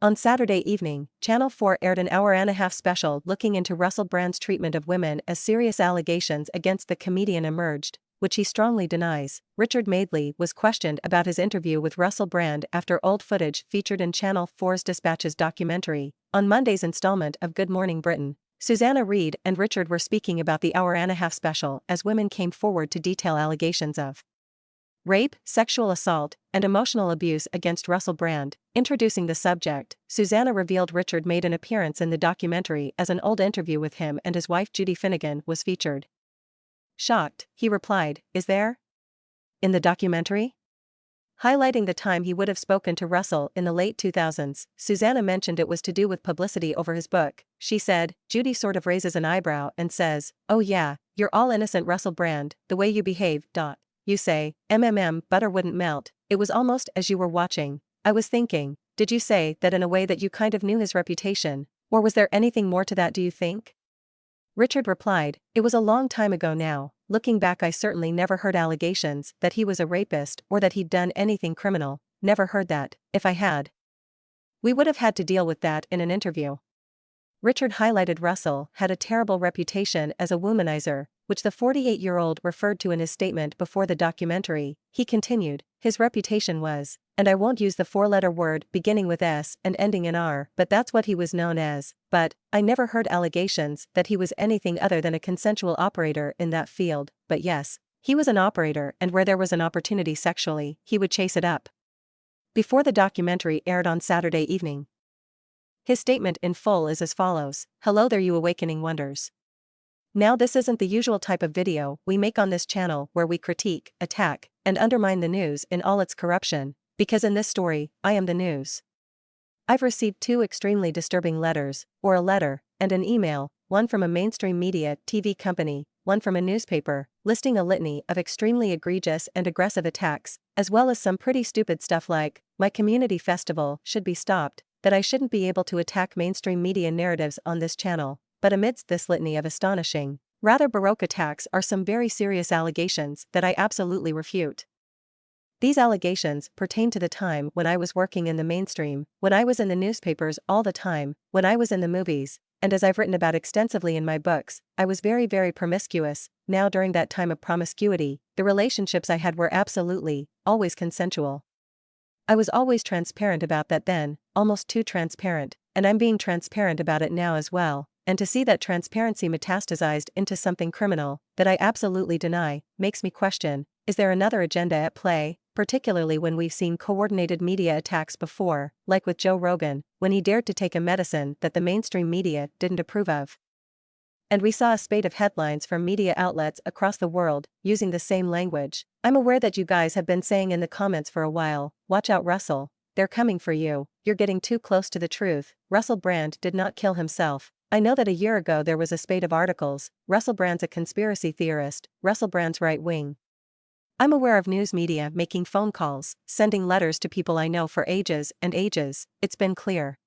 On Saturday evening, Channel 4 aired an hour-and-a-half special looking into Russell Brand's treatment of women as serious allegations against the comedian emerged, which he strongly denies. Richard Madeley was questioned about his interview with Russell Brand after old footage featured in Channel 4's Dispatches documentary. On Monday's installment of Good Morning Britain, Susanna Reid and Richard were speaking about the hour-and-a-half special as women came forward to detail allegations of rape, sexual assault, and emotional abuse against Russell Brand. Introducing the subject, Susanna revealed Richard made an appearance in the documentary as an old interview with him and his wife Judy Finnigan was featured. Shocked, he replied, "Is there? In the documentary?" Highlighting the time he would have spoken to Russell in the late 2000s, Susanna mentioned it was to do with publicity over his book. She said, "Judy sort of raises an eyebrow and says, 'Oh yeah, you're all innocent Russell Brand, the way you behave, dot. You say, butter wouldn't melt.' It was almost as you were watching. I was thinking, did you say that in a way that you kind of knew his reputation, or was there anything more to that do you think?" Richard replied, "It was a long time ago now. Looking back I certainly never heard allegations that he was a rapist or that he'd done anything criminal, never heard that. If I had, we would have had to deal with that in an interview." Richard highlighted Russell had a terrible reputation as a womanizer, which the 48-year-old referred to in his statement before the documentary. He continued, "His reputation was, and I won't use the four-letter word beginning with S and ending in R, but that's what he was known as. But I never heard allegations that he was anything other than a consensual operator in that field. But yes, he was an operator, and where there was an opportunity sexually, he would chase it up." Before the documentary aired on Saturday evening, his statement in full is as follows: "Hello there you awakening wonders. Now this isn't the usual type of video we make on this channel where we critique, attack, and undermine the news in all its corruption, because in this story, I am the news. I've received two extremely disturbing letters, or a letter, and an email, one from a mainstream media TV company, one from a newspaper, listing a litany of extremely egregious and aggressive attacks, as well as some pretty stupid stuff like, my community festival should be stopped, that I shouldn't be able to attack mainstream media narratives on this channel. But amidst this litany of astonishing, rather baroque attacks are some very serious allegations that I absolutely refute. These allegations pertain to the time when I was working in the mainstream, when I was in the newspapers all the time, when I was in the movies, and as I've written about extensively in my books, I was very, very promiscuous. Now during that time of promiscuity, the relationships I had were absolutely, always consensual. I was always transparent about that then, almost too transparent, and I'm being transparent about it now as well. And to see that transparency metastasized into something criminal, that I absolutely deny, makes me question, is there another agenda at play, particularly when we've seen coordinated media attacks before, like with Joe Rogan, when he dared to take a medicine that the mainstream media didn't approve of. And we saw a spate of headlines from media outlets across the world, using the same language. I'm aware that you guys have been saying in the comments for a while, watch out Russell, they're coming for you, you're getting too close to the truth. Russell Brand did not kill himself. I know that a year ago there was a spate of articles, Russell Brand's a conspiracy theorist, Russell Brand's right-wing. I'm aware of news media making phone calls, sending letters to people I know for ages and ages. It's been clear.